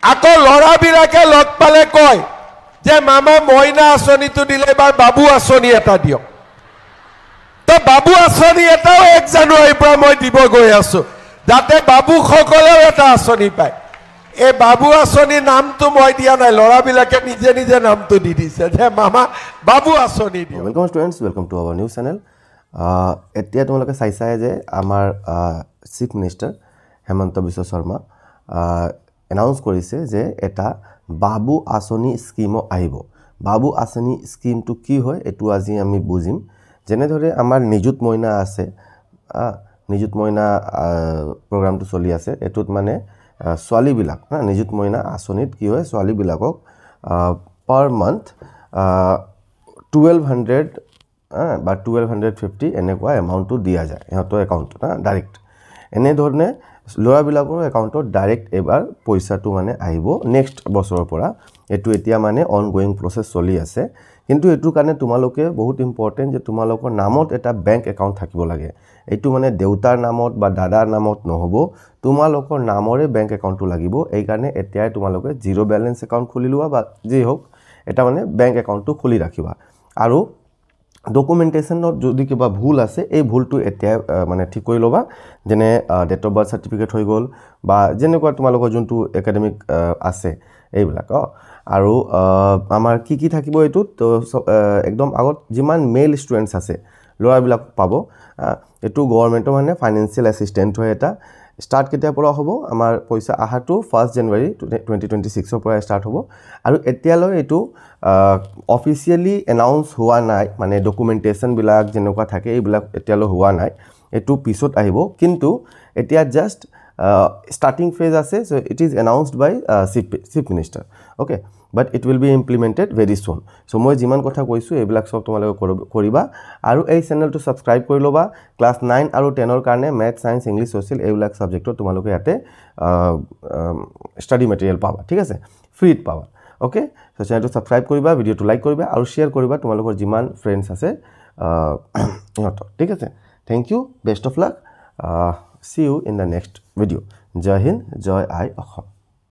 আকৌ ল'ৰাবিলাকে লগ পালে কয় যে মামা মইনা আঁচনিটো দিলে এবাৰ বাবু আঁচনি এটা দিয়ক। তো বাবু আঁচনি এটাও 1 জানুৱাৰীৰ পৰা মই দিব গৈ আছো, যাতে বাবুসকলেও এটা আঁচনি পায়। এই বাবু আঁচনিৰ নামটো মই দিয়া নাই, ল'ৰাবিলাকে নিজে নিজে নামটো দি দিছে যে মামা বাবু আঁচনি দিয়ক। Welcome students, welcome to our news channel. এতিয়া তোমালোকে চাইছাই যে আমাৰ chief minister Himanta Biswa Sarma announce কৰিছে যে এটা বাবু আঁচনি স্কিমো আহিব। বাবু আঁচনি স্কিমটো কি হয় এইটো আজি আমি বুজিম। যেনেদৰে আমাৰ নিযুত মইনা আছে, নিযুত মইনা প্ৰগ্ৰামটো চলি আছে, এইটোত মানে ছোৱালীবিলাক নিযুত মইনা আঁচনিত কি হয়, ছোৱালীবিলাকক পাৰ মান্থ 1200 বা 1250 এনেকুৱা এমাউণ্টটো দিয়া যায় সিহঁতৰ একাউণ্টত ডাইৰেক্ট। এনেধৰণে ল'ৰাবিলাকৰ একাউণ্টত ডাইৰেক্ট এবাৰ পইচাটো মানে আহিব নেক্সট বছৰৰ পৰা। এইটো এতিয়া মানে অনগোয়িং প্ৰচেছ চলি আছে, কিন্তু এইটোৰ কাৰণে তোমালোকে বহুত ইম্পৰ্টেণ্ট যে তোমালোকৰ নামত এটা বেংক একাউণ্ট থাকিব লাগে। এইটো মানে দেউতাৰ নামত বা দাদাৰ নামত নহ'ব, তোমালোকৰ নামৰে বেংক একাউণ্টটো লাগিব। এইকাৰণে এতিয়াই তোমালোকে জিৰ' বেলেঞ্চ একাউণ্ট খুলি লোৱা বা যি হওক এটা মানে বেংক একাউণ্টটো খুলি ৰাখিবা। আৰু ডকুমেণ্টেশ্যনত যদি কিবা ভুল আছে এই ভুলটো এতিয়া মানে ঠিক কৰি ল'বা। যেনে ডেট অফ বাৰ্থ চাৰ্টিফিকেট হৈ গ'ল বা যেনেকুৱা তোমালোকৰ যোনটো একাডেমিক আছে এইবিলাক। আৰু আমাৰ কি থাকিব এইটোত, তো একদম আগত যিমান মেল ষ্টুডেণ্টছ আছে ল'ৰাবিলাক পাব। এইটো গভৰ্ণমেণ্টৰ মানে ফাইনেন্সিয়েল এছিষ্টেণ্ট হয় এটা। ষ্টাৰ্ট কেতিয়াৰ পৰা হ'ব, আমাৰ পইচা অহাটো 1 জানুৱাৰী 2026 পৰা ষ্টাৰ্ট হ'ব। আৰু এতিয়ালৈ এইটো অফিচিয়েলি এনাউন্স হোৱা নাই, মানে ডকুমেণ্টেশ্যনবিলাক যেনেকুৱা থাকে এইবিলাক এতিয়ালৈ হোৱা নাই, এইটো পিছত আহিব। কিন্তু এতিয়া জাষ্ট starting phase আছে, so it is announced by chief minister, okay, but it will be implemented very soon. So মই যিমান কথা কৈছো এইবিলাক সব তোমালোকে কৰিবা। আৰু এই চেনেলটো সাবস্ক্ৰাইব কৰি ল'বা। ক্লাছ 9 আৰু 10 ৰ কাৰণে ম্যাথ, সায়েন্স, ইংলিশ, সোশ্যাল এইবিলাক সাবজেক্টত তোমালোকে ইয়াতে ষ্টাডি মেটেৰিয়েল পাবা, ঠিক আছে, ফ্ৰীত পাবা। ওকে, সো চেনেলটো সাবস্ক্ৰাইব কৰিবা, ভিডিঅ'টো লাইক কৰিবা আৰু শ্বেয়াৰ কৰিবা তোমালোকৰ যিমান ফ্ৰেণ্ডছ আছে ইহঁতক, ঠিক আছে। Thank you, best of luck, see you in the next video. Jai Hind, Jai I Assam.